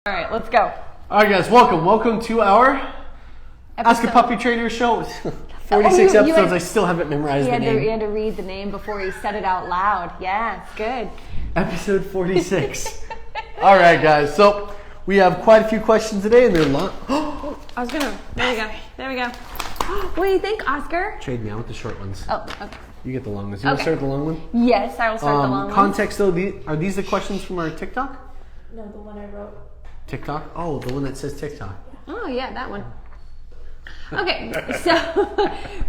All right, let's go. All right, guys, welcome to our Ask a Puppy Trainer show. 46 episodes. I still haven't memorized the name. He had to read the name before he said it out loud. Yeah, it's good. Episode 46. All right, guys. So we have quite a few questions today, and they're long. I was gonna. There we go. What do you think, Oscar? Trade me. I want the short ones. Oh, okay. You get the long ones. You want to start with the long one? Yes, I will start the long one. Context, though. Are these the questions from our TikTok? No, the one I wrote. TikTok? Oh, the one that says TikTok. Oh, yeah, that one. Okay, so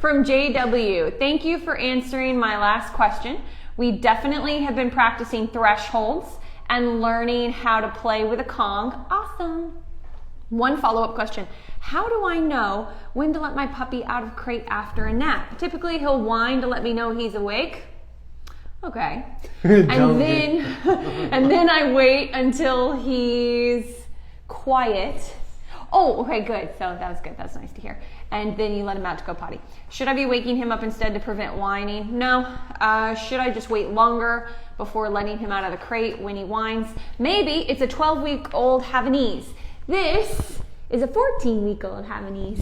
from JW, thank you for answering my last question. We definitely have been practicing thresholds and learning how to play with a Kong. Awesome. One follow-up question. How do I know when to let my puppy out of crate after a nap? Typically, he'll whine to let me know he's awake. Okay. And then I wait until he's quiet. Oh, okay, good. So that was good. That's nice to hear. And then you let him out to go potty. Should I be waking him up instead to prevent whining? No. Should I just wait longer before letting him out of the crate when he whines? Maybe. It's a 12-week-old Havanese. This is a 14-week-old Havanese.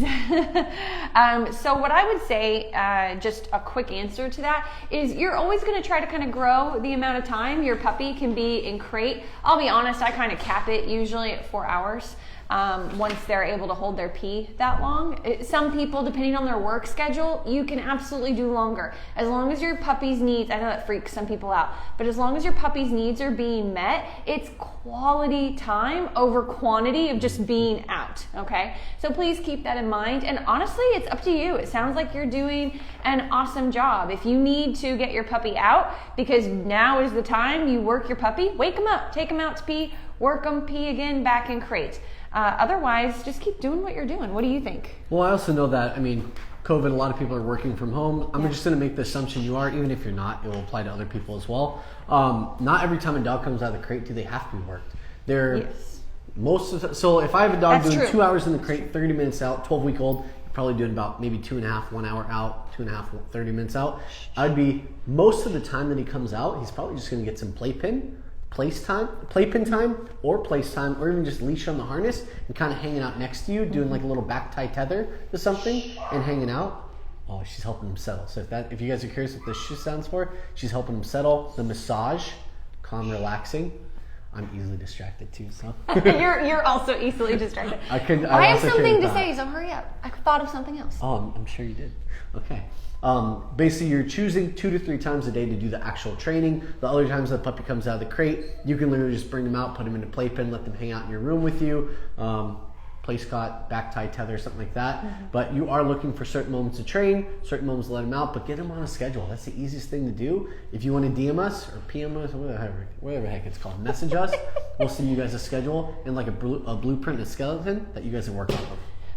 So what I would say, just a quick answer to that, is you're always going to try to kind of grow the amount of time your puppy can be in crate. I'll be honest, I kind of cap it usually at 4 hours. Once they're able to hold their pee that long. Some people, depending on their work schedule, you can absolutely do longer. As long as your puppy's needs, I know that freaks some people out, but as long as your puppy's needs are being met, it's quality time over quantity of just being out, okay? So please keep that in mind. And honestly, it's up to you. It sounds like you're doing an awesome job. If you need to get your puppy out because now is the time you work your puppy, wake them up, take them out to pee, work them, pee again, back in crate. Otherwise, just keep doing what you're doing. What do you think? Well, I also know that, COVID, a lot of people are working from home. I'm just going to make the assumption you are, even if you're not, it will apply to other people as well. Not every time a dog comes out of the crate do they have to be worked. So if I have a dog doing 2 hours in the crate, 30 minutes out, 12-week-old, you're probably doing about maybe 2.5, 1 hour out, 2.5, 30 minutes out. I'd be, most of the time that he comes out, he's probably just going to get some playpen time, or place time, or even just leash on the harness and kind of hanging out next to you, doing like a little back tie tether to something and hanging out. Oh, she's helping him settle. So if you guys are curious what this shh stands for, she's helping him settle. The massage, calm, relaxing. I'm easily distracted too, so. You're also easily distracted. I have something to say, so hurry up. I thought of something else. Oh, I'm sure you did. Okay. Basically, you're choosing 2 to 3 times a day to do the actual training. The other times the puppy comes out of the crate, you can literally just bring them out, put them in a playpen, let them hang out in your room with you, play Scott, back tie tether, something like that. Mm-hmm. But you are looking for certain moments to train, certain moments to let them out, but get them on a schedule. That's the easiest thing to do. If you want to DM us or PM us, whatever the heck it's called, message us, we'll send you guys a schedule and like a blueprint, a skeleton that you guys can work on.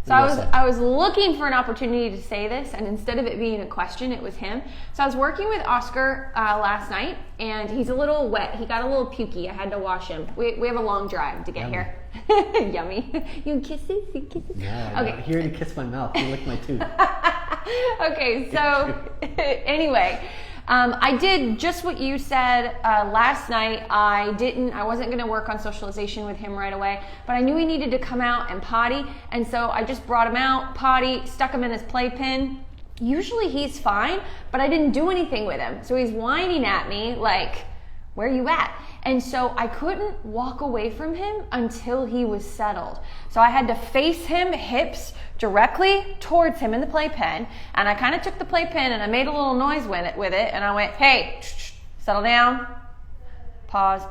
So I was looking for an opportunity to say this, and instead of it being a question, it was him. So I was working with Oscar last night, and he's a little wet. He got a little pukey. I had to wash him. We have a long drive to get here. Yummy. You kisses? Yeah, okay. Here to kiss my mouth. You lick my tooth. Okay, so anyway. I did just what you said last night. I wasn't going to work on socialization with him right away, but I knew he needed to come out and potty, and so I just brought him out, potty, stuck him in his playpen. Usually he's fine, but I didn't do anything with him. So he's whining at me like, where you at? And so I couldn't walk away from him until he was settled. So I had to face him, hips directly towards him in the playpen. And I kind of took the playpen and I made a little noise with it. And I went, hey, settle down. Pause.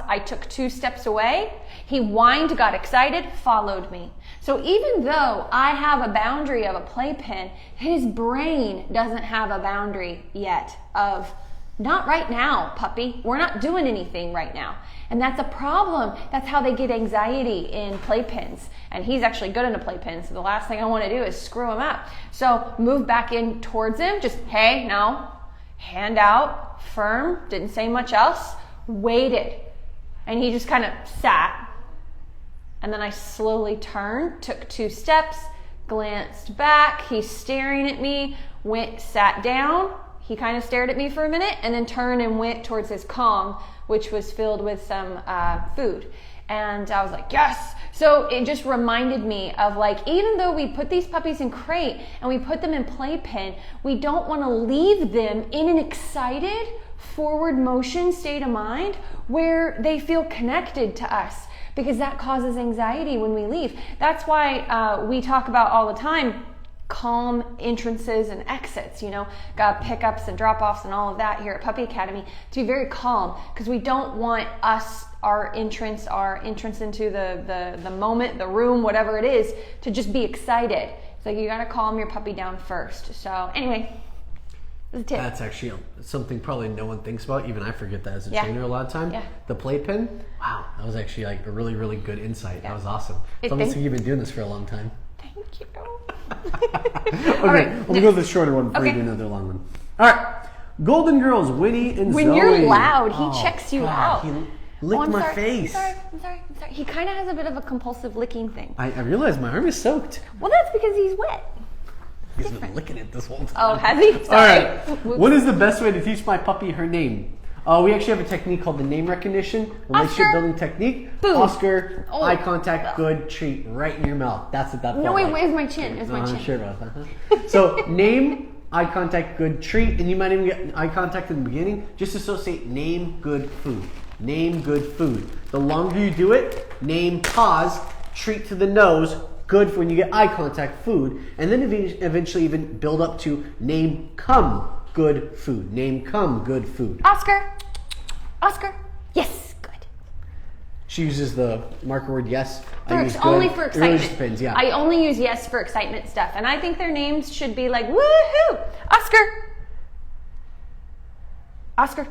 I took 2 steps away. He whined, got excited, followed me. So even though I have a boundary of a playpen, his brain doesn't have a boundary yet of, not right now, puppy. We're not doing anything right now. And that's a problem. That's how they get anxiety in playpens. And he's actually good in a playpen, so the last thing I want to do is screw him up. So move back in towards him. Just, hey, no. Hand out, firm, didn't say much else. Waited. And he just kind of sat. And then I slowly turned, took 2 steps, glanced back. He's staring at me, sat down. He kind of stared at me for a minute and then turned and went towards his Kong, which was filled with some food. And I was like, yes. So it just reminded me of like, even though we put these puppies in crate and we put them in playpen, we don't want to leave them in an excited forward motion state of mind where they feel connected to us, because that causes anxiety when we leave. That's why we talk about all the time calm entrances and exits, got pickups and drop-offs and all of that here at Puppy Academy, to be very calm, because we don't want our entrance into the moment, the room, whatever it is, to just be excited. It's like you got to calm your puppy down first. So anyway, that's a tip. That's actually something probably no one thinks about. Even I forget that as a trainer a lot of time. Yeah. The playpen, wow, that was actually like a really, really good insight. That was awesome. It- It's almost like you've been doing this for a long time. Thank you. Okay, All right, let me go with the shorter one before you do another long one. All right, Golden Girls, Winnie and When Zoe. you're loud, he checks you out. He licked my face. I'm sorry. He kind of has a bit of a compulsive licking thing. I realized my arm is soaked. Well, that's because he's wet. He's been licking it this whole time. Oh, has he? Sorry. All right. What is the best way to teach my puppy her name? We actually have a technique called the name recognition, relationship building technique. Boom. Oscar, eye contact, good, treat, right in your mouth. That's what that felt No, wait, like. where's my chin? Where's my chin? I'm sure about that. So name, eye contact, good, treat, and you might even get eye contact in the beginning. Just associate name, good, food. Name, good, food. The longer you do it, name, pause, treat to the nose, good for when you get eye contact, food, and then eventually even build up to name, come, good, food. Name, come, good, food. Oscar. Yes, good. She uses the marker word yes. I use good. Only for It excitement. really just depends, yeah. I only use yes for excitement stuff, and I think their names should be like woohoo, Oscar.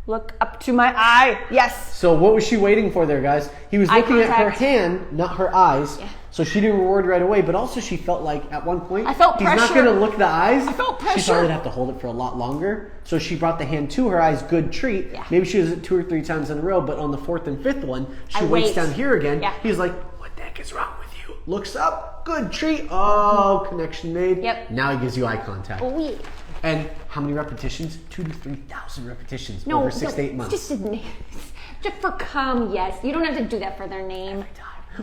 Look up to my eye. Yes. So what was she waiting for there, guys? He was Eye looking at her contact. hand, not her eyes. Yeah. So she didn't reward right away, but also she felt like at one point I felt he's not pressure. going to look at the eyes. I felt She pressure. thought he'd have to hold it for a lot longer. So she brought the hand to her eyes, good treat. Yeah. Maybe she does it 2 or 3 times in a row, but on the 4th and 5th one, she I waits wait. down here again. Yeah. He's like, what the heck is wrong with you? Looks up, good treat. Oh, connection made. Yep. Now he gives you eye contact. Oh, yeah. And how many repetitions? 2,000 to 3,000 repetitions over 6 to 8 months. Just for come, yes. You don't have to do that for their name.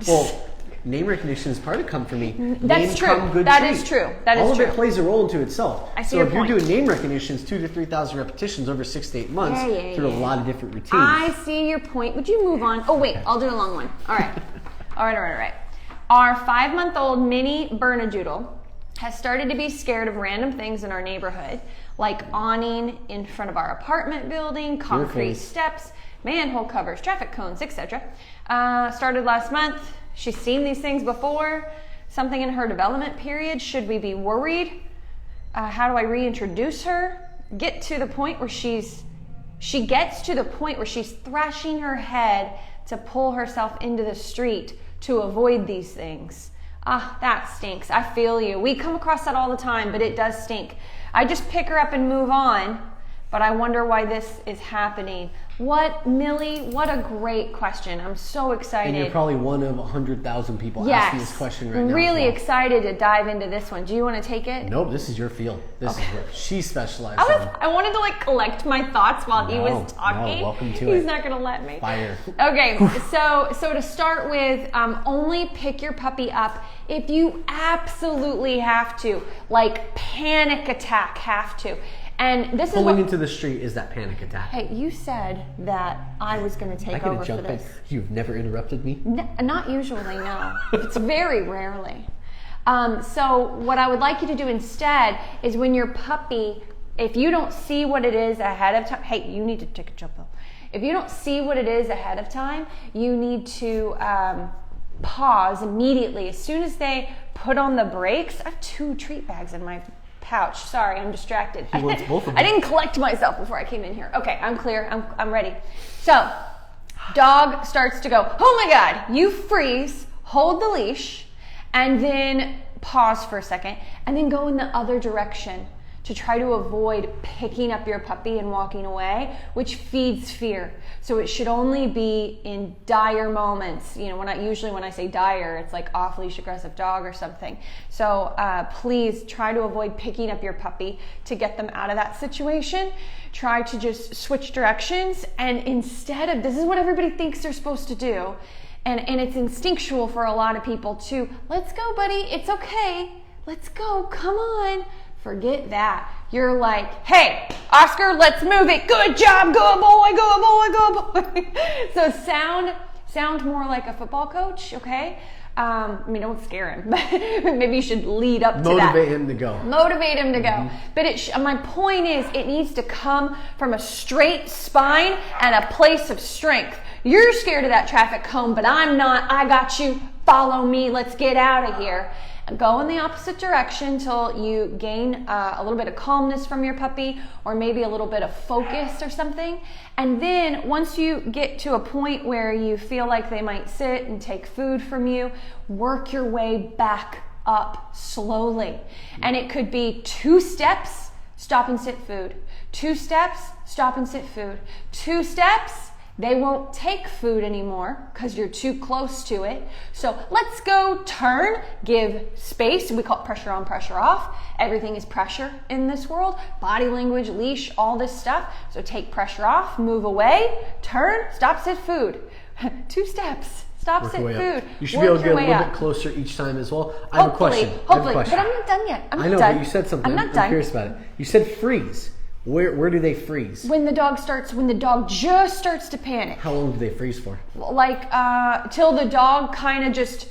Well, name recognition is part of come for me. That's Name, true. come, good That treat. is true. That is All of true. it plays a role into itself. I see so your if point. you're doing name recognitions, 2,000 to 3,000 repetitions over 6 to 8 months through a lot of different routines. I see your point. Would you move on? Oh, wait. I'll do a long one. All right. All right. Our 5-month-old mini Bernedoodle has started to be scared of random things in our neighborhood, like awning in front of our apartment building, concrete face. steps, manhole covers, traffic cones, etc. Started last month. She's seen these things before. Something in her development period. Should we be worried? How do I reintroduce her? Get to the point where she gets to the point where she's thrashing her head to pull herself into the street to avoid these things. That stinks. I feel you. We come across that all the time, but it does stink. I just pick her up and move on, but I wonder why this is happening. Millie, what a great question. I'm so excited. And you're probably one of 100,000 people asking this question right now. Really as well. excited to dive into this one. Do you want to take it? Nope, this is your field. This is what she specializes in. I wanted to collect my thoughts while he was talking. No, welcome to He's it. not going to let me. Fire. Okay, so to start with, only pick your puppy up if you absolutely have to, like panic attack have to. And this Pulling is into the street is that panic attack. Hey, you said that I was going to take I over could for jump in. this. You've never interrupted me? Not usually, no. It's very rarely. So what I would like you to do instead is when your puppy, if you don't see what it is ahead of time, hey, you need to take a jump though. If you don't see what it is ahead of time, you need to pause immediately. As soon as they put on the brakes, I have 2 treat bags in my pouch. Sorry, I'm distracted. He wants both of them. I didn't collect myself before I came in here. Okay, I'm clear. I'm ready. So, dog starts to go, oh my God, you freeze, hold the leash, and then pause for a second, and then go in the other direction to try to avoid picking up your puppy and walking away, which feeds fear. So it should only be in dire moments. You know, when I say dire, it's like off-leash aggressive dog or something. So please try to avoid picking up your puppy to get them out of that situation. Try to just switch directions, and instead of, this is what everybody thinks they're supposed to do, and it's instinctual for a lot of people too. Let's go, buddy, it's okay. Let's go, come on. Forget that. You're like, hey, Oscar, let's move it. Good job, good boy, good boy, good boy. So sound more like a football coach, okay? I mean, don't scare him, but maybe you should lead up to that. Motivate him to go. Motivate him to go. But my point is, it needs to come from a straight spine and a place of strength. You're scared of that traffic cone, but I'm not. I got you. Follow me. Let's get out of here. Go in the opposite direction till you gain a little bit of calmness from your puppy, or maybe a little bit of focus or something. And then once you get to a point where you feel like they might sit and take food from you, work your way back up slowly. And it could be 2 steps, stop and sit food. 2 steps, stop and sit food. 2 steps, they won't take food anymore because you're too close to it. So let's go, turn, give space. We call it pressure on, pressure off. Everything is pressure in this world. Body language, leash, all this stuff. So take pressure off, move away, turn, stop, sit, food. 2 steps. Stop, sit, food. You should be able to get a little bit closer each time as well. I have a question. Hopefully, but I'm not done yet. I know, but you said something. I'm curious about it. You said freeze. Where do they freeze? When the dog just starts to panic. How long do they freeze for? Like till the dog kind of just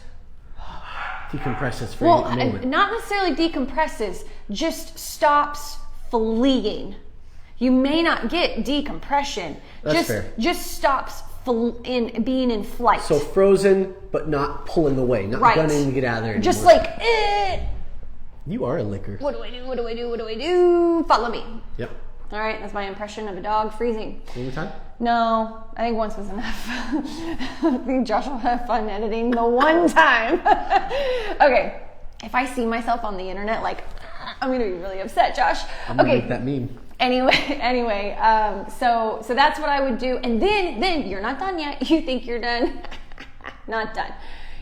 decompresses for a moment. Not necessarily decompresses, just stops fleeing. You may not get decompression. That's fair. Just stops being in flight. So frozen, but not pulling away, not gunning to get out of there anymore. Just like, You are a licker. What do I do? What do I do? What do I do? Follow me. Yep. All right, that's my impression of a dog freezing. Any time? No, I think once was enough. I think Josh will have fun editing the one time. Okay, if I see myself on the internet, like, I'm gonna be really upset, Josh. I'm gonna make that meme. Anyway, so that's what I would do. And then you're not done yet. You think you're done. Not done.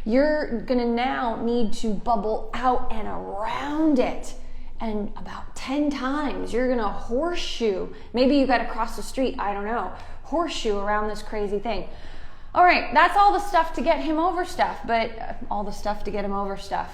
You're gonna now need to bubble out and around it. And about 10 times, you're gonna horseshoe. Maybe you gotta cross the street, I don't know. Horseshoe around this crazy thing. All right, that's all the stuff to get him over stuff, but all the stuff to get him over stuff.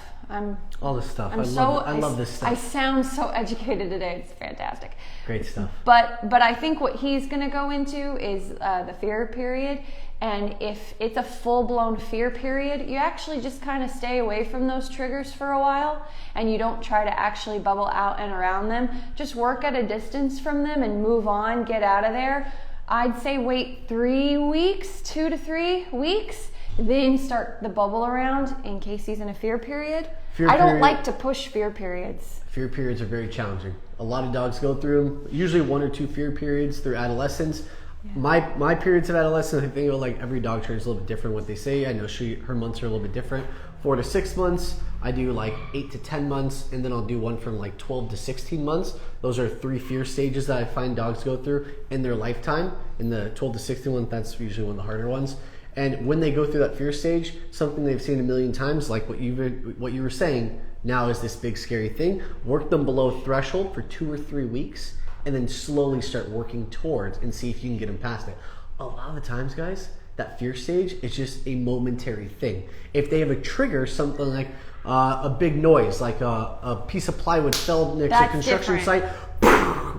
All the stuff. I love this stuff. I sound so educated today. It's fantastic. Great stuff. But I think what he's going to go into is the fear period. And if it's a full-blown fear period, you actually just kind of stay away from those triggers for a while, and you don't try to actually bubble out and around them. Just work at a distance from them and move on, get out of there. I'd say wait 3 weeks, 2 to 3 weeks, then start the bubble around in case he's in a fear period. I don't like to push fear periods. Fear periods are very challenging. A lot of dogs go through them, usually 1 or 2 fear periods through adolescence. Yeah. My periods of adolescence, I think like every dog trainer is a little bit different what they say. I know her months are a little bit different. 4 to 6 months. I do like 8 to 10 months, and then I'll do one from like 12 to 16 months. Those are 3 fear stages that I find dogs go through in their lifetime. In the 12 to 16 one, that's usually one of the harder ones. And when they go through that fear stage, something they've seen a million times, like what you were saying, now is this big scary thing. Work them below threshold for 2 or 3 weeks, and then slowly start working towards and see if you can get them past it. A lot of the times, guys, that fear stage is just a momentary thing. If they have a trigger, something like a big noise, like a piece of plywood fell next to a construction site,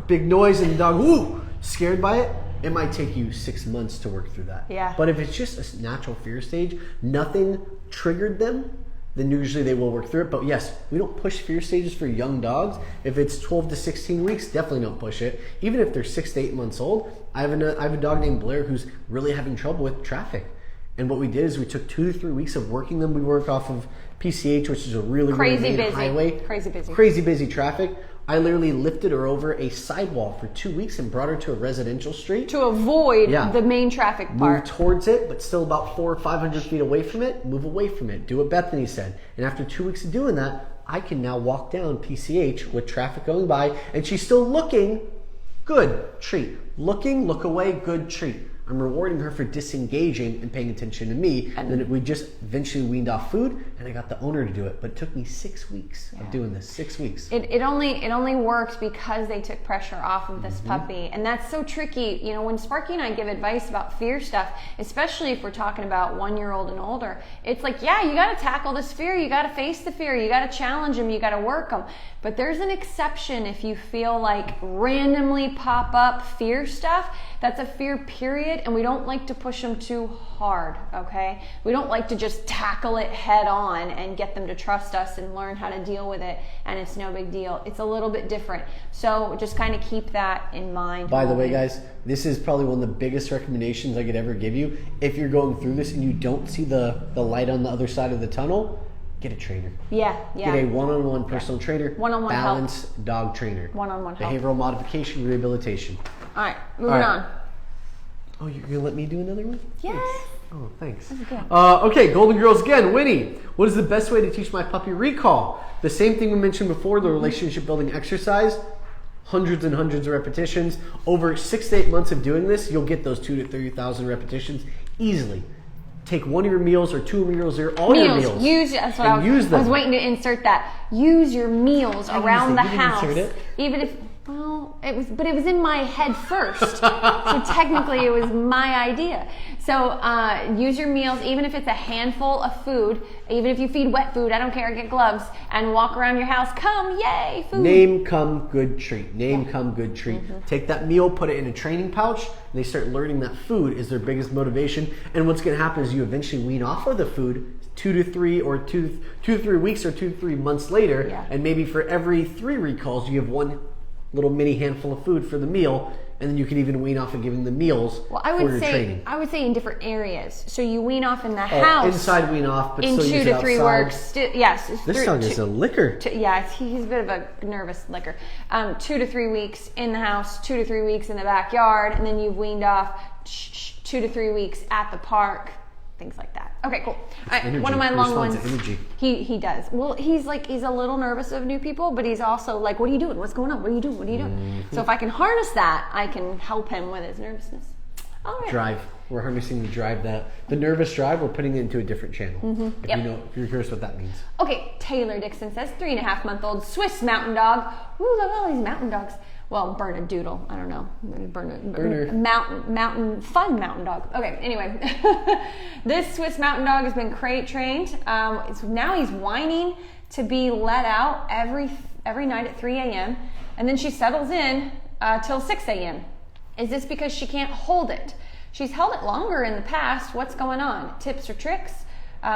big noise, and the dog, woo, scared by it, it might take you 6 months to work through that. Yeah. But if it's just a natural fear stage, nothing triggered them, then usually they will work through it. But yes, we don't push fear stages for young dogs. If it's 12 to 16 weeks, definitely don't push it. Even if they're 6 to 8 months old, I have a dog named Blair who's really having trouble with traffic. And what we did is we took 2 to 3 weeks of working them. We work off of PCH, which is a really main highway. Crazy busy traffic. I literally lifted her over a sidewall for 2 weeks and brought her to a residential street. To avoid the main traffic part. Move towards it, but still about 400 or 500 feet away from it. Move away from it. Do what Bethany said. And after 2 weeks of doing that, I can now walk down PCH with traffic going by, and she's still looking, good, treat. Looking, look away, good, treat. I'm rewarding her for disengaging and paying attention to me. And then we just eventually weaned off food, and I got the owner to do it. But it took me 6 weeks of doing this. 6 weeks. It only works because they took pressure off of this puppy, and that's so tricky. You know, when Sparky and I give advice about fear stuff, especially if we're talking about 1-year-old and older, it's like, yeah, you got to tackle this fear. You got to face the fear. You got to challenge them. You got to work them. But there's an exception if you feel like randomly pop up fear stuff. That's a fear period, and we don't like to push them too hard, okay? We don't like to just tackle it head on and get them to trust us and learn how to deal with it, and it's no big deal. It's a little bit different. So just kind of keep that in mind. By the way, guys, this is probably one of the biggest recommendations I could ever give you. If you're going through this and you don't see the light on the other side of the tunnel, get a trainer. Yeah. Get a one-on-one personal trainer. One-on-one balanced help. Dog trainer. One-on-one help. Behavioral modification, rehabilitation. All right, moving on. Oh, you're going to let me do another one? Yes. Thanks. Oh, thanks. Okay. Okay, Golden Girls again. Winnie, what is the best way to teach my puppy recall? The same thing we mentioned before, the relationship building exercise. Hundreds and hundreds of repetitions. Over 6 to 8 months of doing this, you'll get those 2,000 to 3,000 repetitions easily. Take one of your meals or two of your meals or all your meals. That's what I was waiting to insert that. Use your meals around the house. Even if, it was in my head first. So technically it was my idea. So use your meals, even if it's a handful of food, even if you feed wet food, I don't care, get gloves, and walk around your house. Come, yay, food. Name, come, good treat. Name, come, good treat. Take that meal, put it in a training pouch, and they start learning that food is their biggest motivation. And what's going to happen is you eventually wean off of the food 2 to 3 weeks or 2 to 3 months later. Yeah. And maybe for every 3 recalls, you have one little mini handful of food for the meal, and then you can even wean off of giving the meals for your training. I would say in different areas. So you wean off in the house. Inside wean off, but in still 2 use it to 3 outside. works. Yes. This dog is a licker. He's a bit of a nervous licker. 2 to 3 weeks in the house, 2 to 3 weeks in the backyard, and then you've weaned off 2 to 3 weeks at the park. Things like that. Okay, cool. All right, one of my long ones. He does. Well, he's a little nervous of new people, but he's also like, what are you doing? What's going on? What are you doing? What are you doing? So if I can harness that, I can help him with his nervousness. All right. Drive. We're harnessing the drive. The nervous drive, we're putting it into a different channel. If you're curious what that means. Okay, Taylor Dixon says 3.5-month-old Swiss mountain dog. Ooh, look at all these mountain dogs. Well, Bernedoodle. I don't know. Burner. Fun mountain dog. Okay, anyway. This Swiss mountain dog has been crate trained. Now he's whining to be let out every night at 3 a.m. And then she settles in till 6 a.m. Is this because she can't hold it? She's held it longer in the past. What's going on? Tips or tricks?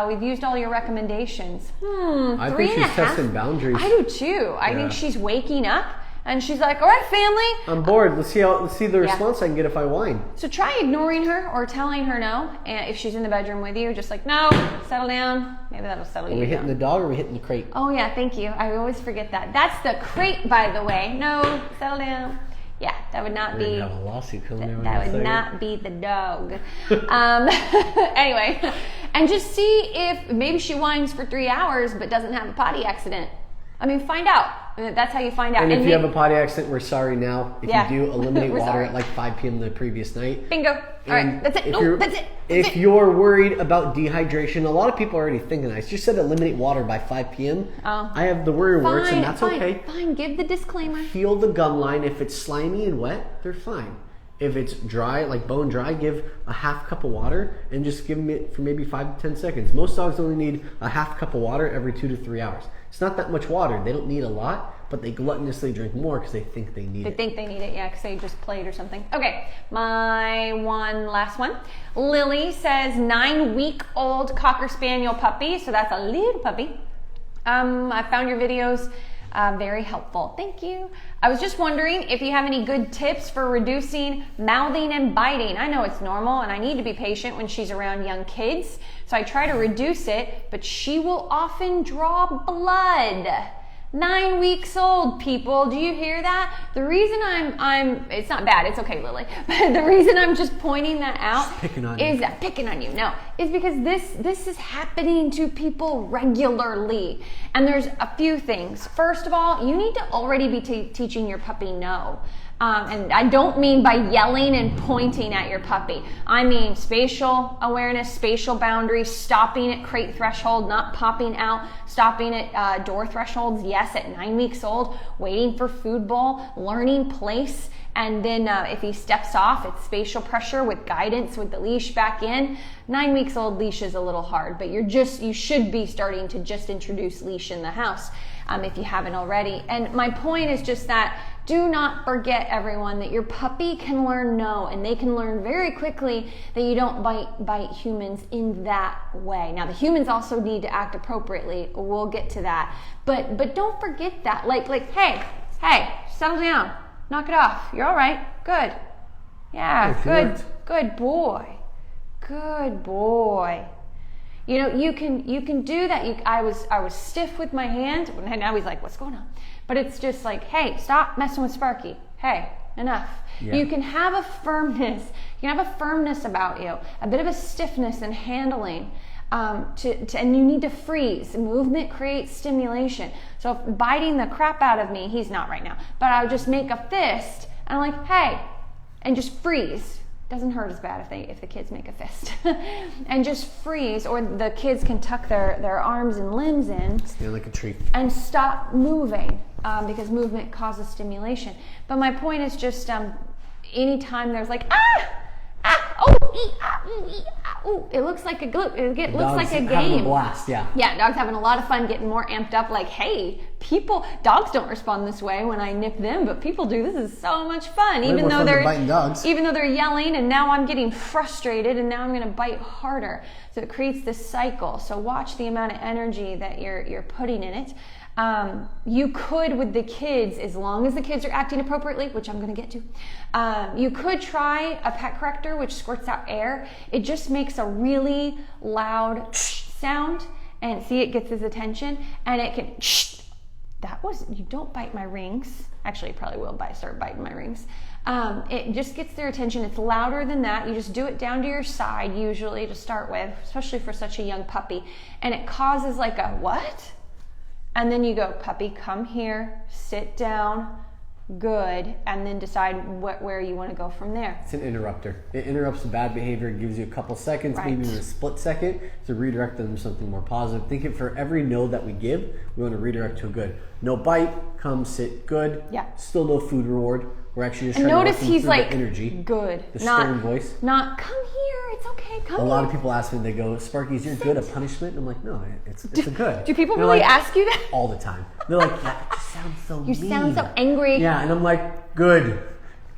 We've used all your recommendations. I think she's testing boundaries. I do too. I think she's waking up. And she's like, all right, family. I'm bored. Let's see the response I can get if I whine. So try ignoring her or telling her no. And if she's in the bedroom with you, just like, no, settle down. Maybe that'll settle you down. Are we hitting the dog or are we hitting the crate? Oh, yeah, thank you. I always forget that. That's the crate, by the way. No, settle down. Yeah, that would not be. We're gonna have a lawsuit coming that would not be the dog. Anyway, and just see if maybe she whines for 3 hours but doesn't have a potty accident. I mean, find out. That's how you find out. And if you have a potty accident, we're sorry now. If you do, eliminate water sorry. at like 5 p.m. the previous night. Bingo. All right, that's it. That's it. If you're worried about dehydration, a lot of people are already thinking that. I just said eliminate water by 5 p.m. I have the worry words, and that's okay. Fine, give the disclaimer. Feel the gum line. If it's slimy and wet, they're fine. If it's dry, like bone dry, give a half cup of water and just give them it for maybe 5 to 10 seconds. Most dogs only need a half cup of water every 2 to 3 hours. It's not that much water. They don't need a lot, but they gluttonously drink more because they think they need it. They think they need it, yeah, because they just played or something. Okay, my last one. Lily says 9-week-old Cocker Spaniel puppy, so that's a little puppy. I found your videos very helpful. Thank you. I was just wondering if you have any good tips for reducing mouthing and biting. I know it's normal and I need to be patient when she's around young kids, so I try to reduce it, but she will often draw blood. 9 weeks old, people. Do you hear that? The reason I'm it's not bad, it's okay, Lily. But the reason I'm just pointing that out picking on is you. picking on you. No, is because this is happening to people regularly. And there's a few things. First of all, you need to already be teaching your puppy no. And I don't mean by yelling and pointing at your puppy. I mean spatial awareness, spatial boundaries, stopping at crate threshold, not popping out, stopping at door thresholds, yes, at 9 weeks old, waiting for food bowl, learning place, and then if he steps off, it's spatial pressure with guidance with the leash back in. 9 weeks old leash is a little hard, but you should be starting to just introduce leash in the house if you haven't already. And my point is just that do not forget, everyone, that your puppy can learn no, and they can learn very quickly that you don't bite humans in that way. Now, the humans also need to act appropriately. We'll get to that. But don't forget that. Like, hey, settle down. Knock it off. You're all right. Good. Yeah, good boy. Good boy. You know, you can do that. I was stiff with my hand, and now he's like, what's going on? But it's just like, hey, stop messing with Sparky. Hey, enough. Yeah. You can have a firmness. You can have a firmness about you, a bit of a stiffness in handling. And you need to freeze. Movement creates stimulation. So if biting the crap out of me, he's not right now, but I would just make a fist, and I'm like, hey, and just freeze. Doesn't hurt as bad if the kids make a fist. And just freeze, or the kids can tuck their arms and limbs in. Stand like a tree. And stop moving, because movement causes stimulation. But my point is just anytime there's like, it looks like a game. Having a blast, yeah. Yeah, dogs having a lot of fun, getting more amped up. Like, hey, dogs don't respond this way when I nip them, but people do. This is so much fun. Even though they're yelling, and now I'm getting frustrated, and now I'm going to bite harder. So it creates this cycle. So watch the amount of energy that you're putting in it. You could, with the kids, as long as the kids are acting appropriately, which I'm going to get to, you could try a pet corrector, which squirts out air. It just makes a really loud sound, and see, it gets his attention, and it can, you don't bite my rings. Actually, you probably will start biting my rings. It just gets their attention. It's louder than that. You just do it down to your side, usually, to start with, especially for such a young puppy, and it causes like a, what? And then you go, puppy, come here, sit down, good, and then decide where you want to go from there. It's an interrupter. It interrupts the bad behavior. It gives you a couple seconds, maybe even a split second, to redirect them to something more positive. Think it for every no that we give, we want to redirect to a good. No bite, come, sit, good. Yeah. Still no food reward. We're actually just trying to notice he's like, the energy. Good. The stern voice. Not, come here, it's okay, come here. A lot of people ask me, they go, Sparky's, you're good at punishment? And I'm like, no, it's a good. Do people really ask you that? All the time. They're like, that just sounds so mean. You sound so angry. Yeah, and I'm like, good.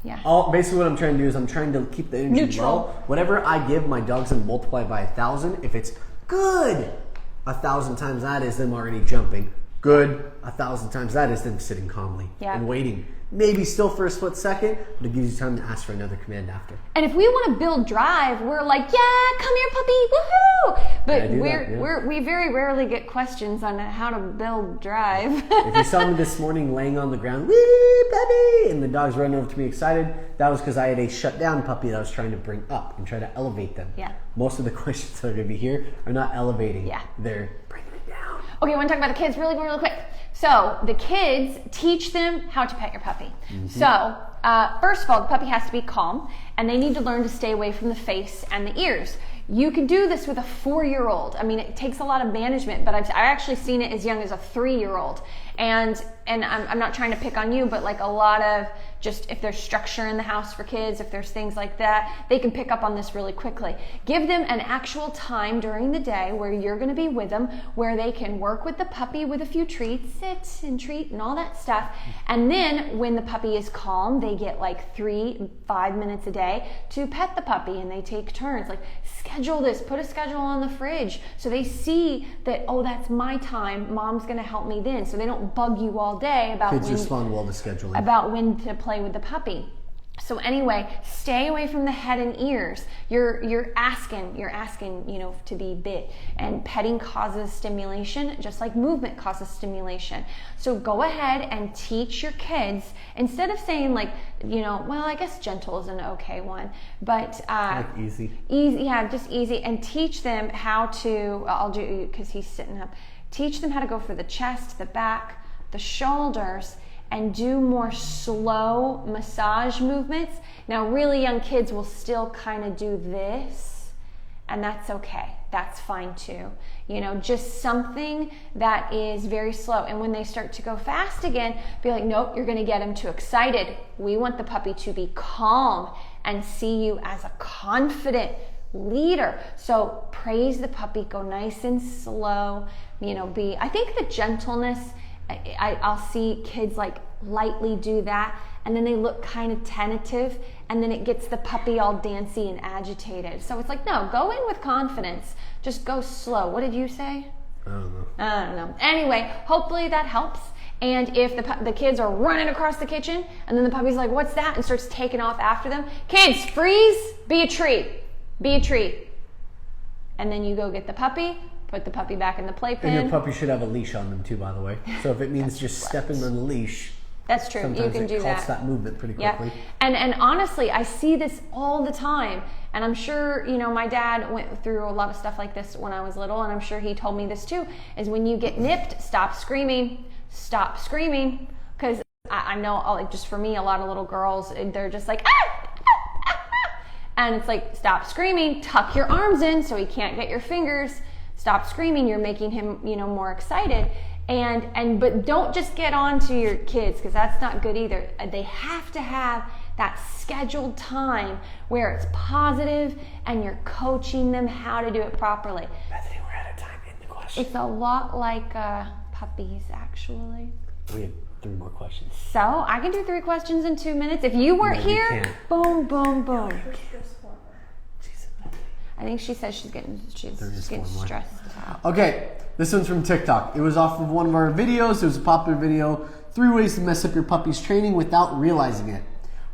Yeah. Basically what I'm trying to do is I'm trying to keep the energy neutral. low. Whatever I give my dogs and multiply by 1,000, if it's good, 1,000 times that is them already jumping. Good, 1,000 times that is them sitting calmly and waiting. Maybe still for a split second, but it gives you time to ask for another command after. And if we want to build drive, we're like, yeah, come here, puppy, woohoo! But we very rarely get questions on how to build drive. If you saw me this morning laying on the ground, wee, puppy, and the dogs running over to me excited, that was because I had a shut down puppy that I was trying to bring up and try to elevate them. Yeah. Most of the questions that are going to be here are not elevating. Yeah. They're bringing it down. Okay, I want to talk about the kids really quick. So the kids, teach them how to pet your puppy. Mm-hmm. So first of all, the puppy has to be calm, and they need to learn to stay away from the face and the ears. You can do this with a 4-year-old. I mean, it takes a lot of management, but I've actually seen it as young as a 3-year-old. And I'm not trying to pick on you, but like a lot of just if there's structure in the house for kids, if there's things like that, they can pick up on this really quickly. Give them an actual time during the day where you're going to be with them, where they can work with the puppy with a few treats, sit and treat and all that stuff. And then when the puppy is calm, they get like 3-5 minutes a day to pet the puppy, and they take turns. Like, schedule this, put a schedule on the fridge so they see that, oh, that's my time, mom's going to help me then, so they don't bug you all day about kids respond well to scheduling. About when to play with the puppy. So anyway, stay away from the head and ears. You're asking, to be bit. And petting causes stimulation, just like movement causes stimulation. So go ahead and teach your kids, instead of saying like, well, I guess gentle is an okay one, but easy, yeah, just easy, and teach them how to. I'll do, because he's sitting up. Teach them how to go for the chest, the back, the shoulders, and do more slow massage movements. Now, really young kids will still kind of do this, and that's okay. That's fine too. Just something that is very slow. And when they start to go fast again, be like, nope, you're going to get them too excited. We want the puppy to be calm and see you as a confident leader. So praise the puppy, go nice and slow, I think the gentleness, I'll see kids like lightly do that, and then they look kind of tentative, and then it gets the puppy all dancy and agitated. So it's like, no, go in with confidence. Just go slow. What did you say? I don't know. Anyway, hopefully that helps. And if the kids are running across the kitchen, and then the puppy's like, what's that? And starts taking off after them. Kids, freeze, be a treat. Be a treat. And then you go get the puppy, put the puppy back in the playpen. And your puppy should have a leash on them too, by the way. So if it means just stepping on the leash, that's true. Sometimes you can do that. It halts that movement pretty quickly. Yeah. And honestly, I see this all the time. And I'm sure, my dad went through a lot of stuff like this when I was little, and I'm sure he told me this too, is when you get nipped, stop screaming. Stop screaming. Because I know, like, just for me, a lot of little girls, they're just like, ah! And it's like, stop screaming, tuck your arms in so he can't get your fingers. Stop screaming, you're making him, more excited. But don't just get on to your kids, because that's not good either. They have to have that scheduled time where it's positive and you're coaching them how to do it properly. Bethany, we're out of time in the question. It's a lot like puppies, actually. We have 3 more questions. So I can do 3 questions in 2 minutes. If you weren't here, boom, boom, boom. I think she says she's getting stressed out. Okay, this one's from TikTok. It was off of one of our videos. It was a popular video. 3 ways to mess up your puppy's training without realizing it.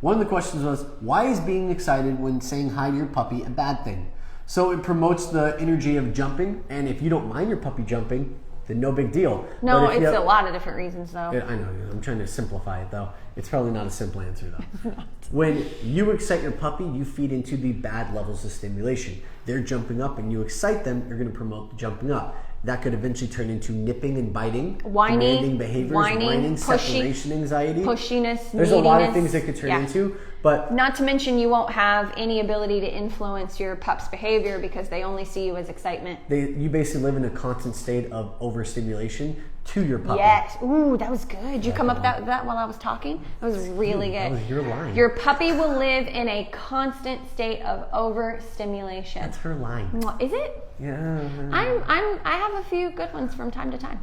One of the questions was, why is being excited when saying hi to your puppy a bad thing? So it promotes the energy of jumping, and if you don't mind your puppy jumping, then no big deal. No, it's a lot of different reasons, though. I know. I'm trying to simplify it, though. It's probably not a simple answer, though. When you excite your puppy, you feed into the bad levels of stimulation. They're jumping up, and you excite them, you're going to promote the jumping up. That could eventually turn into nipping and biting, demanding behaviors, whining, separation anxiety. Pushiness, There's a lot of things it could turn into, but not to mention you won't have any ability to influence your pup's behavior because they only see you as excitement. You basically live in a constant state of overstimulation to your puppy. Yes. Ooh, that was good. Did you come up with that while I was talking? That was really good. That was your line. Your puppy will live in a constant state of overstimulation. That's her line. Is it? Yeah. I have a few good ones from time to time.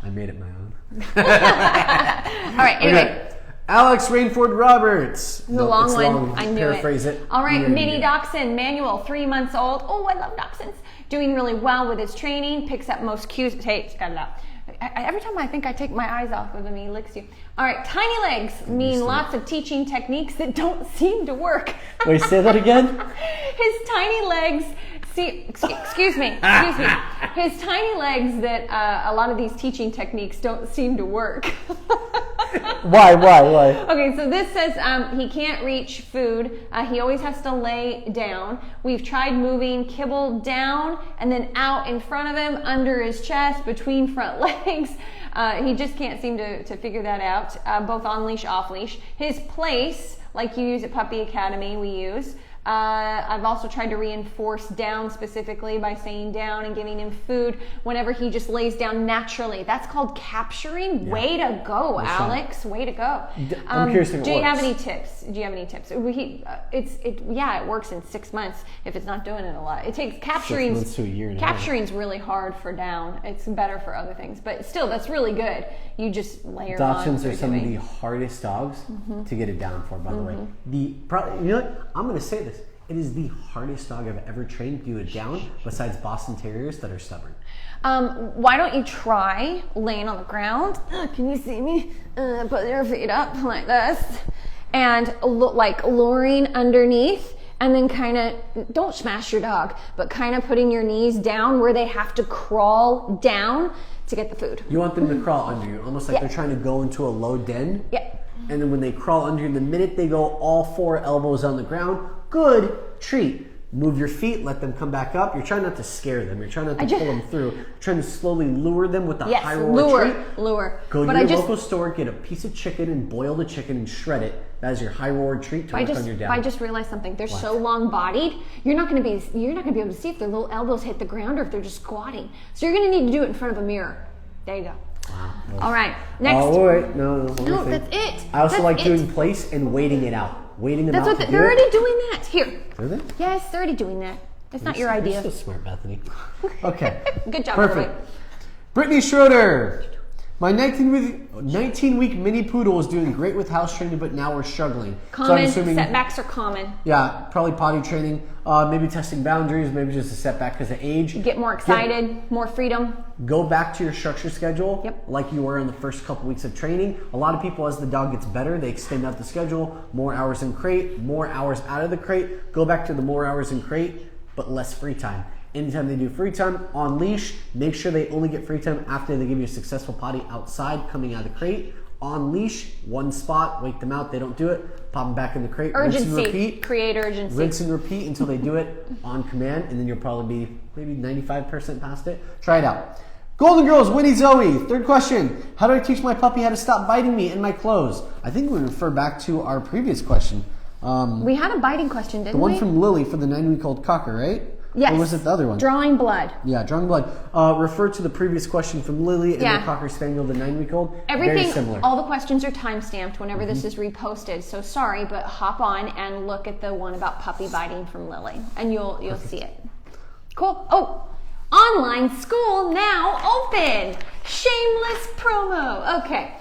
I made it my own. All right, anyway. Okay. Alex Rainford Roberts. The long one. I knew Paraphrase it. All right, mini dachshund, manual, 3 months old. Oh, I love dachshunds. Doing really well with his training. Picks up most cues. Hey, got it out. Every time I think I take my eyes off of him, he licks you. All right, tiny legs mean lots of teaching techniques that don't seem to work. Wait, say that again? His tiny legs, excuse me. His tiny legs that a lot of these teaching techniques don't seem to work. Why? Okay, so this says he can't reach food. He always has to lay down. We've tried moving kibble down and then out in front of him, under his chest, between front legs. He just can't seem to figure that out, both on leash, off leash. His place, like you use at Puppy Academy, we use. I've also tried to reinforce down specifically by saying down and giving him food whenever he just lays down naturally. That's called capturing. Yeah. Way to go, Alex. Way to go. I'm curious if it works. Do you have any tips? It works in 6 months if it's not doing it a lot. It takes capturing. 6 months to a year. Capturing's really hard for down. It's better for other things, but still, that's really good. You just layer on. Dachshunds are some of the hardest dogs to get it down for, by the way. You know what? I'm going to say this. It is the hardest dog I've ever trained to do it down, besides Boston Terriers that are stubborn. Why don't you try laying on the ground? Can you see me? Put your feet up like this. and like lowering underneath, and then kind of, don't smash your dog, but kind of putting your knees down where they have to crawl down to get the food. You want them to crawl under you, almost like they're trying to go into a low den. Yep. And then when they crawl under you, the minute they go all 4 elbows on the ground, good treat. Move your feet, let them come back up. You're trying not to scare them. You're trying not to pull them through. You're trying to slowly lure them with the high roll treat. Lure. Go to your local store, get a piece of chicken and boil the chicken and shred it. That is your high reward treat to work on your dad. I just realized something. They're so long bodied, you're not gonna be able to see if their little elbows hit the ground or if they're just squatting. So you're gonna need to do it in front of a mirror. There you go. Wow. All right. Next. Oh wait, no, that's it. I also like doing place and waiting it out. Waiting them out. That's what they're already doing that. Here. Are they? Yes, they're already doing that. It's not your idea. You're so smart, Bethany. Okay. Good job, perfect. everybody. Brittany Schroeder. My 19-week mini poodle is doing great with house training, but now we're struggling. Common. Setbacks are common. Yeah, probably potty training, maybe testing boundaries, maybe just a setback because of age. Get more excited, more freedom. Go back to your structure schedule like you were in the first couple weeks of training. A lot of people, as the dog gets better, they extend out the schedule, more hours in crate, more hours out of the crate. Go back to the more hours in crate, but less free time. Anytime they do free time on leash, make sure they only get free time after they give you a successful potty outside coming out of the crate. On leash, one spot, wake them out. They don't do it, pop them back in the crate. Urgency. Rinse and repeat. Create urgency. Rinse and repeat until they do it on command, and then you'll probably be maybe 95% past it. Try it out. Golden Girls, Winnie Zoe. Third question. How do I teach my puppy how to stop biting me in my clothes? I think we refer back to our previous question. We had a biting question, didn't we? The one from Lily for the 9-week-old cocker, right? Yes. Or was it the other one? Drawing blood. Yeah, drawing blood. Refer to the previous question from Lily and the Cocker Spaniel, the 9-week-old. Everything, very similar. all the questions are time-stamped whenever this is reposted. So sorry, but hop on and look at the one about puppy biting from Lily, and you'll see it. Cool. Oh, online school now open. Shameless promo. Okay.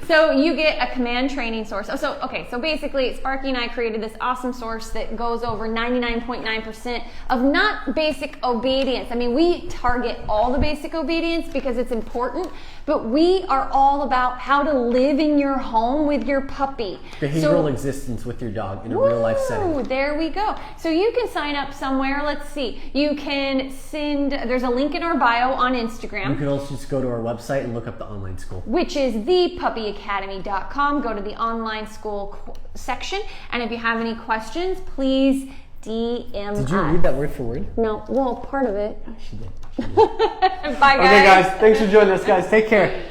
So you get a command training source. So basically Sparky and I created this awesome source that goes over 99.9% of not basic obedience. I mean, we target all the basic obedience because it's important, but we are all about how to live in your home with your puppy. Behavioral existence with your dog in a real life setting. There we go. So you can sign up somewhere. Let's see. You can there's a link in our bio on Instagram. You can also just go to our website and look up the online school, which is thepuppyacademy.com. Go to the online school section, and if you have any questions, please DM us. Did you read that word for word? No, well, part of it. She did. Bye, guys. Okay, guys. Thanks for joining us, guys. Take care.